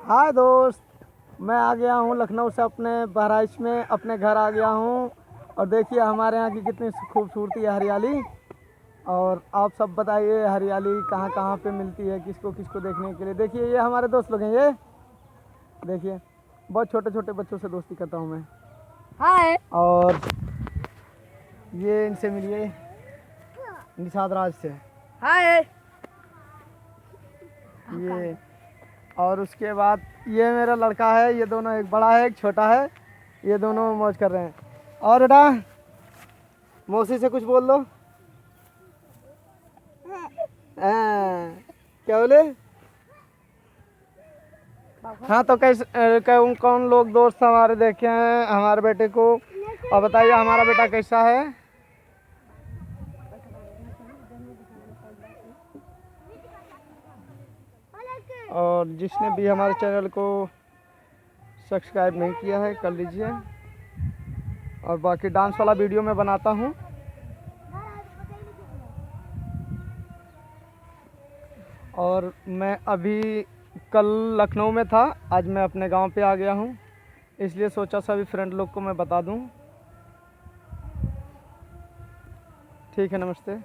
हाय दोस्त, मैं आ गया हूँ लखनऊ से अपने बहराइच में, अपने घर आ गया हूँ। और देखिए हमारे यहाँ की कितनी खूबसूरती है, हरियाली। और आप सब बताइए हरियाली कहाँ कहाँ पे मिलती है, किसको किसको देखने के लिए। देखिए ये हमारे दोस्त लोग हैं, ये देखिए बहुत छोटे छोटे बच्चों से दोस्ती करता हूँ मैं। हाय। और ये इनसे मिलिए, निषाद राज से। हाय। ये और उसके बाद ये मेरा लड़का है, ये दोनों, एक बड़ा है एक छोटा है, ये दोनों मौज कर रहे हैं। और बेटा मौसी से कुछ बोल दो। क्या बोले? हाँ तो कैसे कौन कौन लोग दोस्त हमारे देखे हैं हमारे बेटे को, और बताइए हमारा बेटा कैसा है। और जिसने भी हमारे चैनल को सब्सक्राइब नहीं किया है कर लीजिए। और बाकी डांस वाला वीडियो मैं बनाता हूँ। और मैं अभी कल लखनऊ में था, आज मैं अपने गांव पे आ गया हूँ, इसलिए सोचा सभी फ्रेंड लोग को मैं बता दूँ। ठीक है, नमस्ते।